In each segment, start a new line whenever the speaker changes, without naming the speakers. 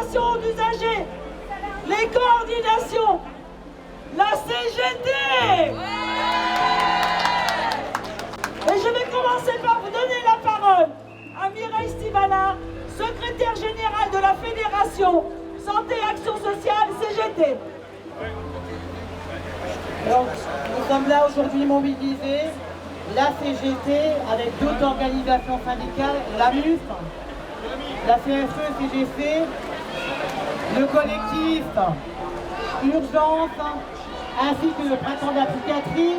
associations d'usagers, les coordinations, la CGT. Et je vais commencer par vous donner la parole à Mireille Stivana, secrétaire générale de la Fédération Santé Action Sociale CGT.
Alors, nous sommes là aujourd'hui mobilisés, la CGT avec d'autres organisations syndicales, la MUF, la CFE-CGC, le collectif Urgence, ainsi que le printemps de la psychiatrie,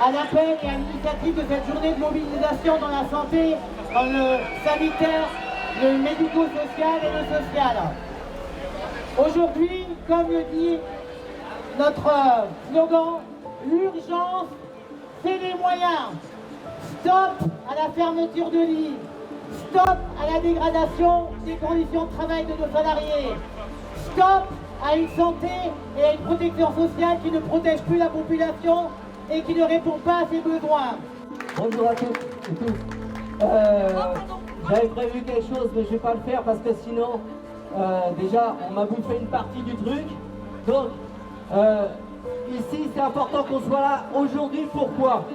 à l'appel et à l'initiative de cette journée de mobilisation dans la santé, dans le sanitaire, le médico-social et le social. Aujourd'hui, comme le dit notre slogan, l'urgence, c'est les moyens. Stop à la fermeture de lits. Stop à la dégradation des conditions de travail de nos salariés. Stop à une santé et à une protection sociale qui ne protège plus la population et qui ne répond pas à ses besoins.
Bonjour à toutes et tous. J'avais prévu quelque chose, mais je ne vais pas le faire parce que sinon, déjà, on m'a bouffé une partie du truc. Donc, ici, c'est important qu'on soit là aujourd'hui. Pourquoi?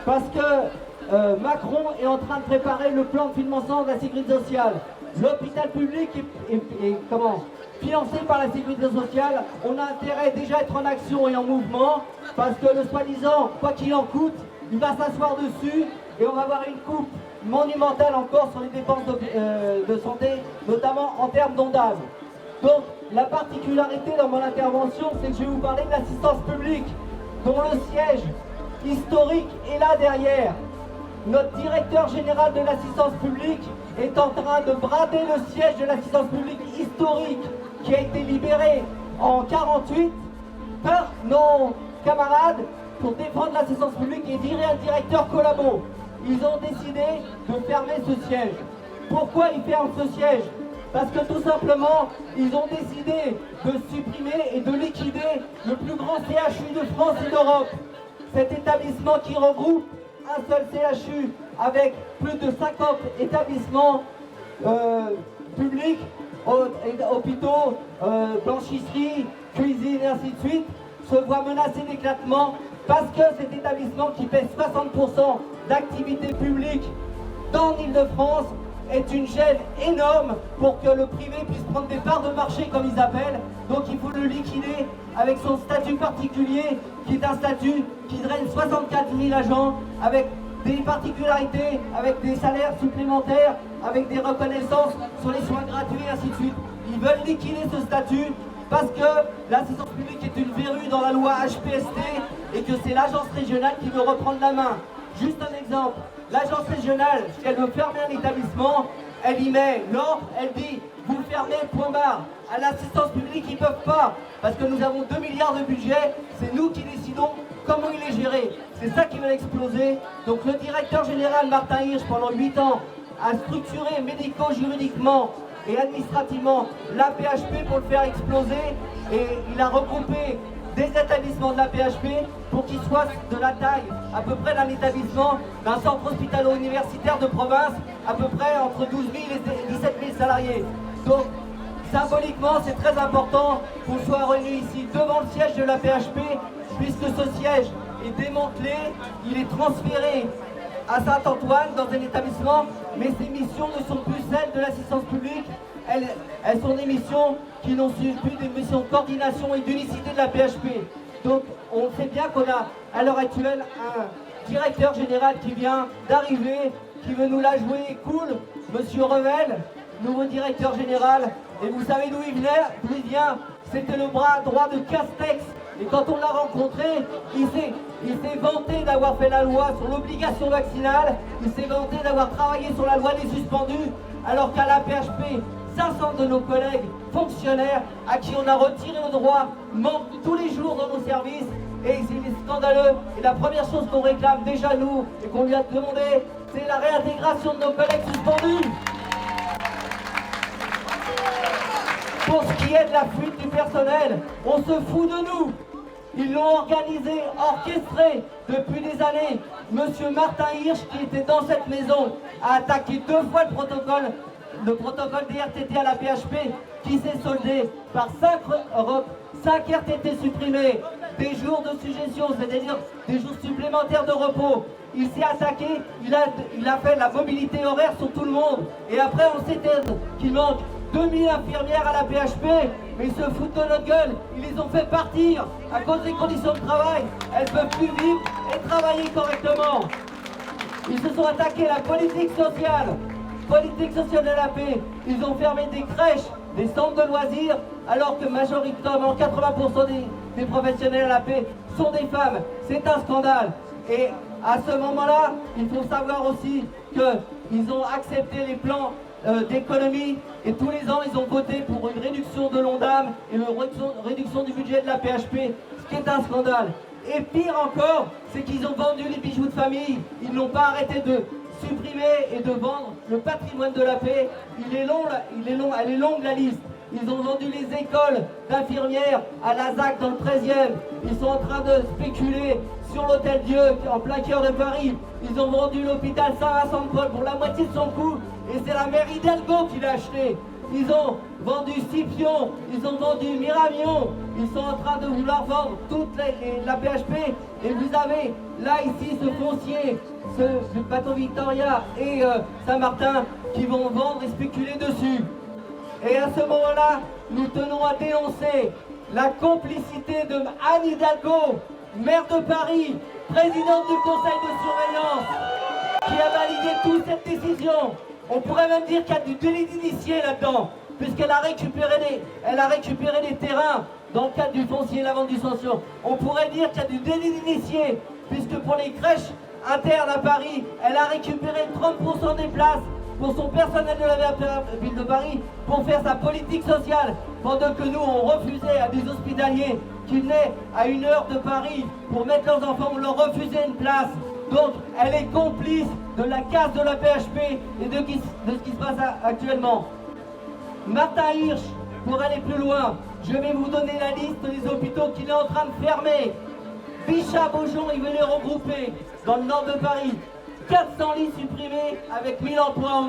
Parce que Macron est en train de préparer le plan de financement de la sécurité sociale. L'hôpital public est financé par la sécurité sociale. On a intérêt déjà à être en action et en mouvement parce que le soi-disant, quoi qu'il en coûte, il va s'asseoir dessus et on va avoir une coupe monumentale encore sur les dépenses de santé, notamment en termes d'ondage. Donc, la particularité dans mon intervention, c'est que je vais vous parler de l'assistance publique, dont le siège historique est là derrière. Notre directeur général de l'assistance publique est en train de brader le siège de l'assistance publique historique qui a été libéré en 1948 par nos camarades pour défendre l'assistance publique et virer un directeur collabo. Ils ont décidé de fermer ce siège. Pourquoi ils ferment ce siège? Parce que tout simplement, ils ont décidé de supprimer et de liquider le plus grand CHU de France et d'Europe. Cet établissement qui regroupe un seul CHU avec plus de 50 établissements publics, hôpitaux, blanchisseries, cuisines et ainsi de suite, se voit menacé d'éclatement parce que cet établissement qui fait 60% d'activité publique dans l'Île-de-France est une gêne énorme pour que le privé puisse prendre des parts de marché comme ils appellent. Donc il faut le liquider avec son statut particulier qui est un statut qui draine 64 000 agents avec des particularités, avec des salaires supplémentaires, avec des reconnaissances sur les soins gratuits et ainsi de suite. Ils veulent liquider ce statut parce que l'assistance publique est une verrue dans la loi HPST et que c'est l'agence régionale qui veut reprendre la main. Juste un exemple, l'agence régionale, si elle veut fermer un établissement, elle y met l'ordre, elle dit vous fermez, point barre. À l'assistance publique, ils ne peuvent pas, parce que nous avons 2 milliards de budget, c'est nous qui décidons comment il est géré. C'est ça qui va exploser. Donc le directeur général Martin Hirsch, pendant 8 ans, a structuré médico-juridiquement et administrativement la PHP pour le faire exploser, et il a regroupé des établissements de la PHP pour qu'ils soient de la taille à peu près d'un établissement d'un centre hospitalo-universitaire de province, à peu près entre 12 000 et 17 000 salariés. Donc, symboliquement, c'est très important qu'on soit réunis ici devant le siège de la PHP, puisque ce siège est démantelé, il est transféré à Saint-Antoine dans un établissement, mais ces missions ne sont plus celles de l'assistance publique. Elles sont des missions qui n'ont plus des missions de coordination et d'unicité de la PHP. Donc on sait bien qu'on a à l'heure actuelle un directeur général qui vient d'arriver, qui veut nous la jouer cool, Monsieur Revel, nouveau directeur général. Et vous savez d'où il vient? C'était le bras droit de Castex. Et quand on l'a rencontré, il s'est vanté d'avoir fait la loi sur l'obligation vaccinale, il s'est vanté d'avoir travaillé sur la loi des suspendus, alors qu'à la PHP, 500 de nos collègues fonctionnaires à qui on a retiré le droit manquent tous les jours dans nos services, et c'est scandaleux. Et la première chose qu'on réclame déjà nous, et qu'on lui a demandé, c'est la réintégration de nos collègues suspendus. Pour ce qui est de la fuite du personnel, on se fout de nous. Ils l'ont organisé, orchestré depuis des années. Monsieur Martin Hirsch, qui était dans cette maison, a attaqué 2 fois le protocole le protocole des RTT à la PHP qui s'est soldé par 5 RTT supprimés, des jours de suggestion, c'est-à-dire des jours supplémentaires de repos. Il s'est attaqué, il a fait la mobilité horaire sur tout le monde. Et après, on s'étonne qu'il manque 2000 infirmières à la PHP, mais ils se foutent de notre gueule. Ils les ont fait partir à cause des conditions de travail. Elles ne peuvent plus vivre et travailler correctement. Ils se sont attaqués à la politique sociale de la paix. Ils ont fermé des crèches, des centres de loisirs, alors que majoritairement 80% des professionnels à la paix sont des femmes. C'est un scandale. Et à ce moment-là, il faut savoir aussi qu'ils ont accepté les plans d'économie et tous les ans ils ont voté pour une réduction de l'ONDAM et une réduction du budget de la PHP, ce qui est un scandale. Et pire encore, c'est qu'ils ont vendu les bijoux de famille. Ils n'ont pas arrêté de supprimer et de vendre le patrimoine de la paix. Elle est longue la liste. Ils ont vendu les écoles d'infirmières à la ZAC dans le 13e. Ils sont en train de spéculer sur l'Hôtel Dieu en plein cœur de Paris. Ils ont vendu l'hôpital Saint-Vincent-de-Paul pour la moitié de son coût. Et c'est la mairie d'Hidalgo qui l'a acheté. Ils ont vendu Scipion, ils ont vendu Miramion. Ils sont en train de vouloir vendre toute la PHP. Et vous avez là ici ce foncier, ce bateau Victoria et Saint-Martin qui vont vendre et spéculer dessus. Et à ce moment-là, nous tenons à dénoncer la complicité de Anne Hidalgo, maire de Paris, présidente du conseil de surveillance, qui a validé toute cette décision. On pourrait même dire qu'il y a du délit d'initié là-dedans, puisqu'elle a récupéré les terrains dans le cadre du foncier et la vente du sanction. On pourrait dire qu'il y a du délit d'initié, puisque pour les crèches internes à Paris, elle a récupéré 30% des places pour son personnel de la ville de Paris pour faire sa politique sociale, pendant que nous on refusait à des hospitaliers qui venaient à 1 heure de Paris pour mettre leurs enfants, on leur refusait une place. Donc elle est complice de la casse de la PHP et de ce qui se passe actuellement. Martin Hirsch, pour aller plus loin, je vais vous donner la liste des hôpitaux qu'il est en train de fermer. Bichat-Beaujon, il veut les regrouper dans le nord de Paris. 400 lits supprimés avec 1000 emplois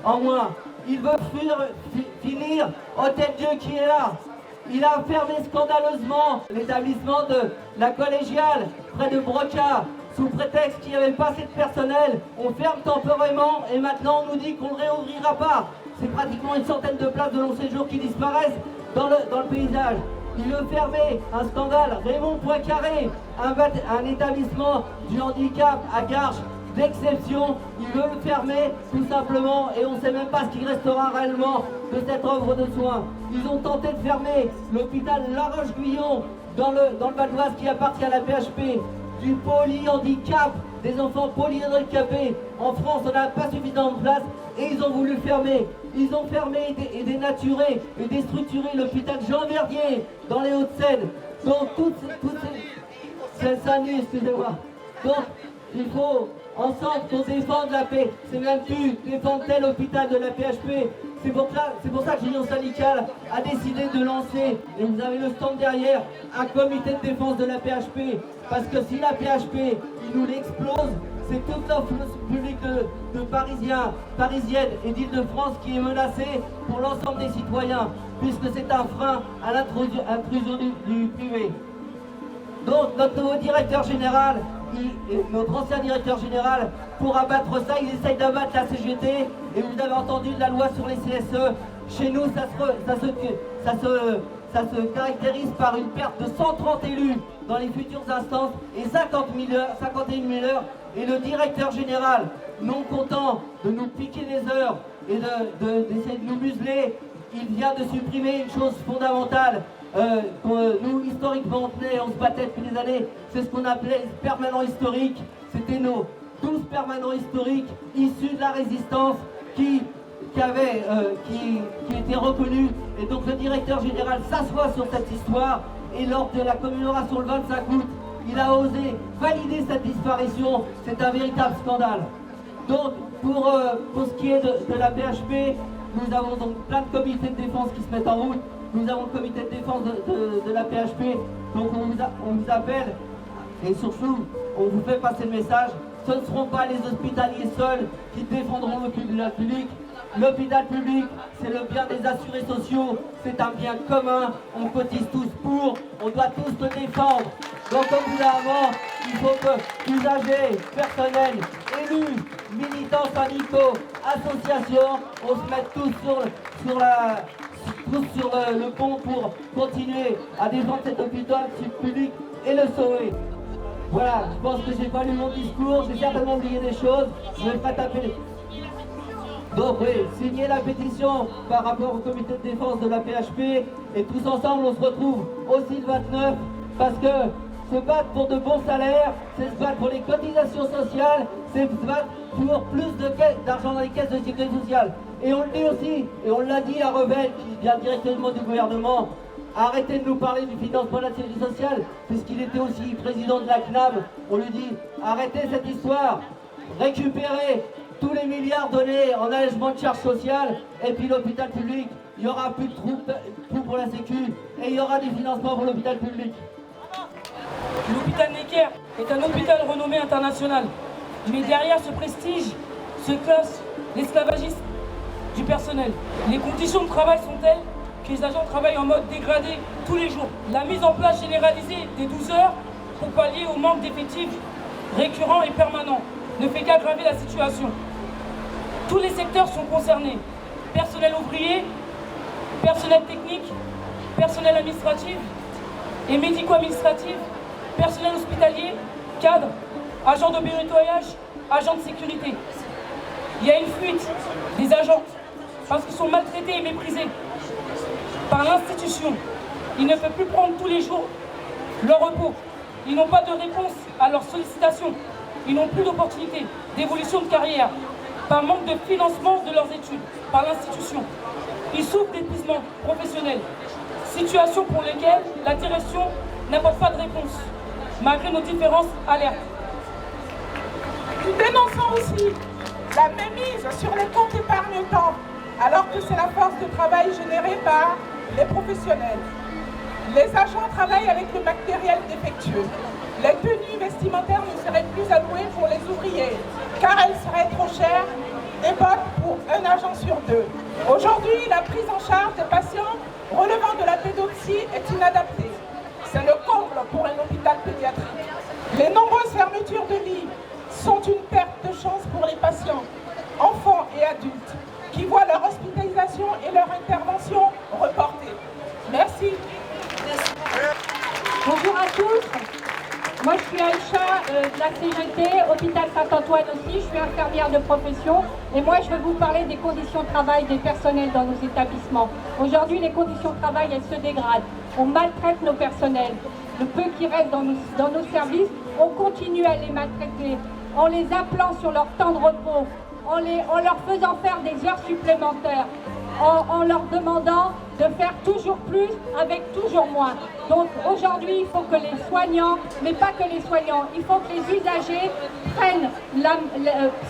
en moins. Il veut finir Hôtel Dieu qui est là. Il a fermé scandaleusement l'établissement de la collégiale près de Broca sous prétexte qu'il n'y avait pas assez de personnel. On ferme temporairement et maintenant on nous dit qu'on ne réouvrira pas. C'est pratiquement une centaine de places de long séjour qui disparaissent dans le paysage. Il veut fermer, un scandale, Raymond Poincaré, un établissement du handicap à Garches d'exception. Il veut le fermer tout simplement et on ne sait même pas ce qui restera réellement de cette offre de soins. Ils ont tenté de fermer l'hôpital La Roche-Guyon dans le Val d'Oise qui appartient à la PHP, du polyhandicap, des enfants polyhandicapés. En France, on n'a pas suffisamment de place et ils ont voulu fermer. Ils ont fermé et dénaturé et déstructuré l'hôpital Jean Verdier dans les Hauts-de-Seine. Donc c'est excusez-moi. Donc il faut ensemble qu'on défende la paix. C'est même plus défendre tel hôpital de la PHP. C'est pour ça que l'Union syndicale a décidé de lancer, et vous avez le stand derrière, un comité de défense de la PHP. Parce que si la PHP, il nous l'explose, c'est toute l'offre publique de Parisiennes et d'Île-de-France qui est menacée pour l'ensemble des citoyens, puisque c'est un frein à l'intrusion du privé. Donc notre nouveau directeur général, notre ancien directeur général, pour abattre ça, il essaye d'abattre la CGT. Et vous avez entendu la loi sur les CSE. Chez nous, ça se caractérise par une perte de 130 élus dans les futures instances et 51 000 heures. Et le directeur général, non content de nous piquer des heures et d'essayer de nous museler, il vient de supprimer une chose fondamentale. Nous, historiquement, on se battait depuis des années, c'est ce qu'on appelait permanents historiques. C'était nos 12 permanents historiques issus de la résistance qui étaient reconnus. Et donc le directeur général s'assoit sur cette histoire et lors de la commémoration le 25 août, il a osé valider cette disparition. C'est un véritable scandale. Donc pour ce qui est de la PHP, nous avons donc plein de comités de défense qui se mettent en route. Nous avons le comité de défense de la PHP, donc on vous appelle et surtout on vous fait passer le message. Ce ne seront pas les hospitaliers seuls qui défendront le public. l'hôpital public, c'est le bien des assurés sociaux, c'est un bien commun, on cotise tous pour, on doit tous le défendre. Donc au bout d'un moment, il faut que usagers, personnels, élus, militants syndicaux, associations, on se mette tous sur le pont pour continuer à défendre cet hôpital public et le sauver. Voilà, je pense que j'ai pas lu mon discours, j'ai certainement oublié des choses, je vais pas taper. Donc oui, signer la pétition par rapport au comité de défense de la PHP et tous ensemble on se retrouve aussi le 29 parce que se battre pour de bons salaires, c'est se battre pour les cotisations sociales, c'est se battre pour plus d'argent dans les caisses de sécurité sociale. Et on le dit aussi, et on l'a dit à Revel qui vient directement du gouvernement, arrêtez de nous parler du financement de la sécurité sociale, puisqu'il était aussi président de la CNAM, on lui dit arrêtez cette histoire, récupérez tous les milliards donnés en allègement de charges sociales, et puis l'hôpital public, il n'y aura plus de trous pour la sécu, et il y aura des financements pour l'hôpital public.
L'hôpital Necker est un hôpital renommé international, mais derrière ce prestige se cache l'esclavagisme du personnel. Les conditions de travail sont telles que les agents travaillent en mode dégradé tous les jours. La mise en place généralisée des 12 heures pour pallier au manque d'effectifs récurrents et permanents ne fait qu'aggraver la situation. Tous les secteurs sont concernés. Personnel ouvrier, personnel technique, personnel administratif et médico-administratif, personnel hospitalier, cadre, agents de nettoyage, agents de sécurité. Il y a une fuite des agents parce qu'ils sont maltraités et méprisés par l'institution. Ils ne peuvent plus prendre tous les jours leur repos. Ils n'ont pas de réponse à leurs sollicitations. Ils n'ont plus d'opportunité d'évolution de carrière par manque de financement de leurs études par l'institution. Ils souffrent d'épuisement professionnel, situation pour laquelle la direction n'apporte pas de réponse, malgré nos différences alertes.
Nous dénonçons aussi la mainmise sur les comptes épargne-temps, alors que c'est la force de travail générée par les professionnels. Les agents travaillent avec le matériel défectueux. Les tenues vestimentaires ne seraient plus allouées pour les ouvriers, car elles seraient trop chères, des bottes pour un agent sur deux. Aujourd'hui, la prise en charge des patients relevant de la pédopsie est inadaptée. C'est le comble pour un hôpital pédiatrique. Les nombreuses fermetures de lits sont une perte de chance pour les patients, enfants et adultes, qui voient leur hospitalisation et leur intervention reportées. Merci.
Bonjour à tous. Moi, je suis Aïcha de la CGT, hôpital Saint-Antoine aussi. Je suis infirmière de profession. Et moi, je vais vous parler des conditions de travail des personnels dans nos établissements. Aujourd'hui, les conditions de travail, elles se dégradent. On maltraite nos personnels. Le peu qui reste dans nos services, on continue à les maltraiter en les appelant sur leur temps de repos, en leur faisant faire des heures supplémentaires, en leur demandant de faire toujours plus avec toujours moins. Donc aujourd'hui, il faut que les soignants, mais pas que les soignants, il faut que les usagers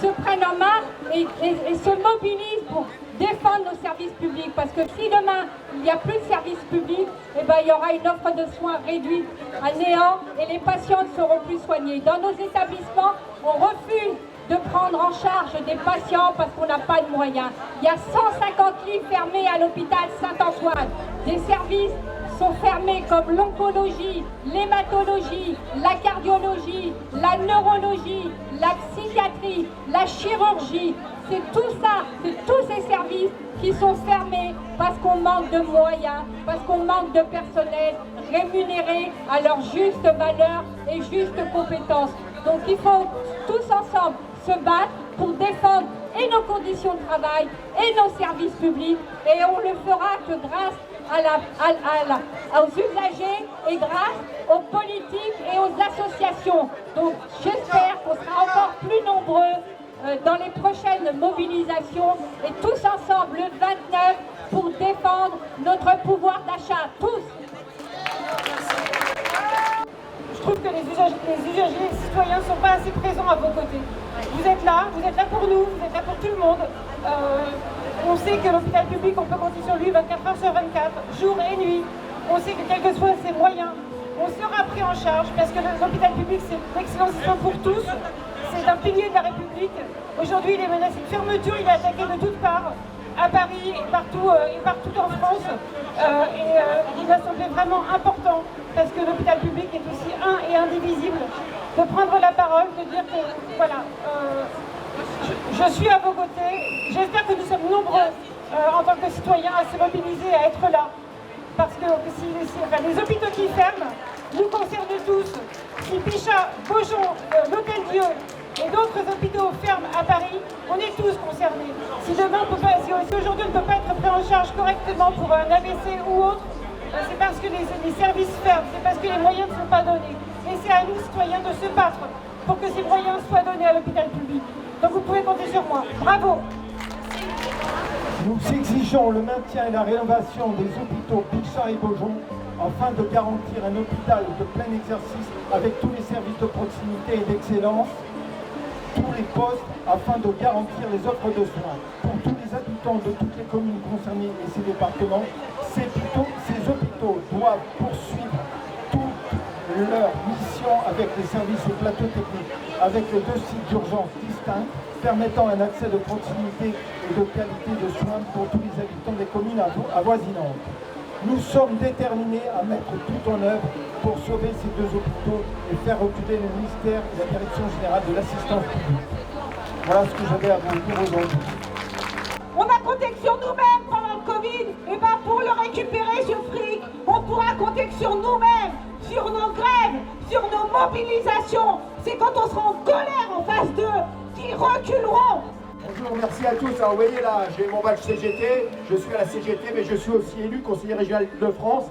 se prennent en main et se mobilisent pour défendre nos services publics. Parce que si demain, il n'y a plus de services publics, eh ben, il y aura une offre de soins réduite à néant et les patients ne seront plus soignés. Dans nos établissements, on refuse de prendre en charge des patients parce qu'on n'a pas de moyens. Il y a 150 lits fermés à l'hôpital Saint-Antoine. Des services sont fermés comme l'oncologie, l'hématologie, la cardiologie, la neurologie, la psychiatrie, la chirurgie. C'est tout ça, c'est tous ces services qui sont fermés parce qu'on manque de moyens, parce qu'on manque de personnel rémunéré à leur juste valeur et juste compétence. Donc il faut tous ensemble se battre pour défendre et nos conditions de travail et nos services publics, et on le fera que grâce aux usagers et grâce aux politiques et aux associations. Donc j'espère qu'on sera encore plus nombreux dans les prochaines mobilisations et tous ensemble le 29 pour défendre notre pouvoir d'achat, tous.
Je trouve que les usagers et les citoyens ne sont pas assez présents à vos côtés. Vous êtes là pour nous, vous êtes là pour tout le monde. On sait que l'hôpital public, on peut compter sur lui 24 heures sur 24, jour et nuit. On sait que quels que soient ses moyens, on sera pris en charge parce que l'hôpital public, c'est l'excellence pour tous. C'est un pilier de la République. Aujourd'hui, il est menacé de fermeture, il est attaqué de toutes parts. à Paris et partout en France. Il m'a semblé vraiment important, parce que l'hôpital public est aussi un et indivisible, de prendre la parole, de dire que voilà, je suis à vos côtés. J'espère que nous sommes nombreux en tant que citoyens à se mobiliser, à être là. Parce que si les hôpitaux qui ferment nous concernent tous. Si Bichat, Beaujon, l'Hôtel-Dieu et d'autres hôpitaux ferment à Paris, on est tous concernés. Si demain, si aujourd'hui on ne peut pas être pris en charge correctement pour un AVC ou autre, c'est parce que les services ferment, c'est parce que les moyens ne sont pas donnés. Et c'est à nous, citoyens, de se battre pour que ces moyens soient donnés à l'hôpital public. Donc vous pouvez compter sur moi. Bravo!
Nous exigeons le maintien et la rénovation des hôpitaux Bichat et Beaujon afin de garantir un hôpital de plein exercice avec tous les services de proximité et d'excellence, tous les postes afin de garantir les offres de soins. Pour tous les habitants de toutes les communes concernées et ces départements, ces hôpitaux doivent poursuivre toute leur mission avec les services et plateaux techniques, avec les 2 sites d'urgence distincts, permettant un accès de proximité et de qualité de soins pour tous les habitants des communes avoisinantes. Nous sommes déterminés à mettre tout en œuvre pour sauver ces 2 hôpitaux et faire reculer le ministère et la Direction générale de l'assistance publique. Voilà ce que j'avais à vous dire aujourd'hui.
On a compté sur nous-mêmes pendant le Covid, et bien pour le récupérer ce fric, on pourra compter sur nous-mêmes, sur nos grèves, sur nos mobilisations. C'est quand on sera en colère en face d'eux qui reculeront.
Bonjour, merci à tous. Alors, vous voyez là, j'ai mon badge CGT, je suis à la CGT, mais je suis aussi élu conseiller régional de France.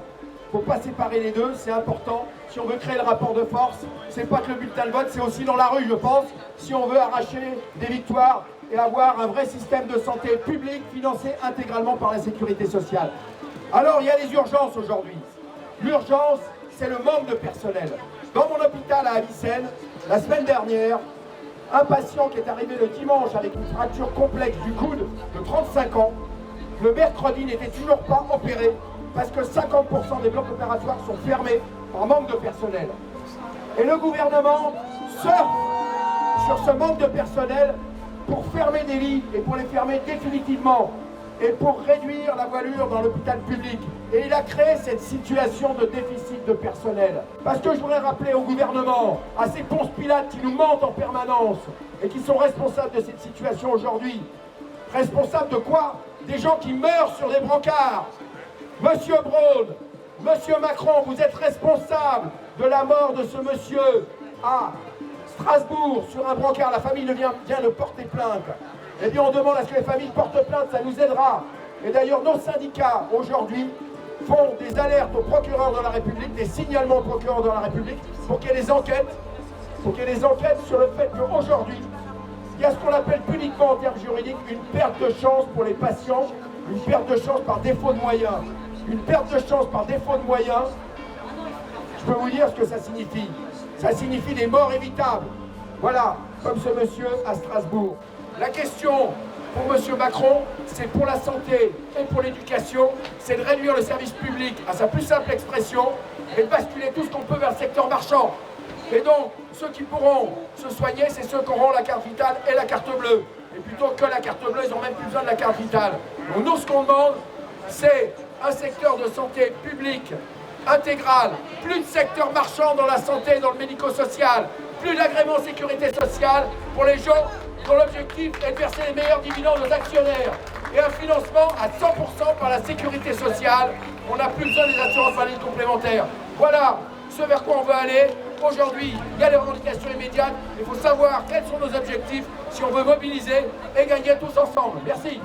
Il ne faut pas séparer les deux, c'est important. Si on veut créer le rapport de force, c'est pas que le bulletin de vote, c'est aussi dans la rue, je pense. Si on veut arracher des victoires et avoir un vrai système de santé publique financé intégralement par la sécurité sociale. Alors, il y a les urgences aujourd'hui. L'urgence, c'est le manque de personnel. Dans mon hôpital à Avicenne, la semaine dernière, un patient qui est arrivé le dimanche avec une fracture complexe du coude de 35 ans, le mercredi n'était toujours pas opéré parce que 50% des blocs opératoires sont fermés par manque de personnel. Et le gouvernement surfe sur ce manque de personnel pour fermer des lits et pour les fermer définitivement et pour réduire la voilure dans l'hôpital public. Et il a créé cette situation de déficit de personnel. Parce que je voudrais rappeler au gouvernement, à ces Ponce Pilate qui nous mentent en permanence et qui sont responsables de cette situation aujourd'hui. Responsables de quoi? Des gens qui meurent sur des brancards. Monsieur Braun, Monsieur Macron, vous êtes responsable de la mort de ce monsieur à Strasbourg sur un brancard. La famille vient de porter plainte. Eh bien, on demande à ce que les familles portent plainte, ça nous aidera. Et d'ailleurs, nos syndicats, aujourd'hui, font des alertes au procureur de la République, des signalements au procureur de la République, pour qu'il y ait des enquêtes, sur le fait qu'aujourd'hui, il y a ce qu'on appelle publiquement en termes juridiques une perte de chance pour les patients, une perte de chance par défaut de moyens. Une perte de chance par défaut de moyens, je peux vous dire ce que ça signifie. Ça signifie des morts évitables. Voilà, comme ce monsieur à Strasbourg. La question pour monsieur Macron, c'est pour la santé et pour l'éducation, c'est de réduire le service public à sa plus simple expression et de basculer tout ce qu'on peut vers le secteur marchand. Et donc, ceux qui pourront se soigner, c'est ceux qui auront la carte vitale et la carte bleue. Et plutôt que la carte bleue, ils n'ont même plus besoin de la carte vitale. Donc nous, ce qu'on demande, c'est un secteur de santé public intégral, plus de secteur marchand dans la santé et dans le médico-social, plus d'agrément sécurité sociale pour les gens dont l'objectif est de verser les meilleurs dividendes aux actionnaires et un financement à 100% par la sécurité sociale. On n'a plus besoin des assurances maladies complémentaires. Voilà ce vers quoi on veut aller. Aujourd'hui, il y a les revendications immédiates. Il faut savoir quels sont nos objectifs si on veut mobiliser et gagner tous ensemble. Merci.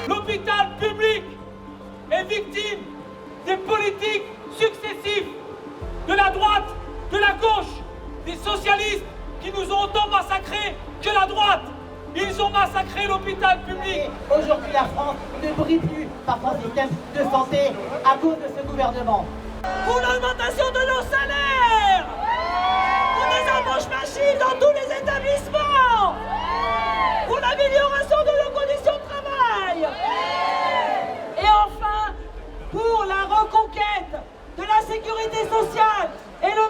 L'hôpital public est victime des politiques successives de la droite, de la gauche, des socialistes qui nous ont autant massacrés que la droite. Ils ont massacré l'hôpital public.
Aujourd'hui, la France ne brille plus par son système de santé à cause de ce gouvernement.
Pour l'augmentation de nos salaires, pour des embauches massives dans tous les établissements, pour l'amélioration de nos conditions de travail. Et enfin, pour la reconquête de la sécurité sociale et le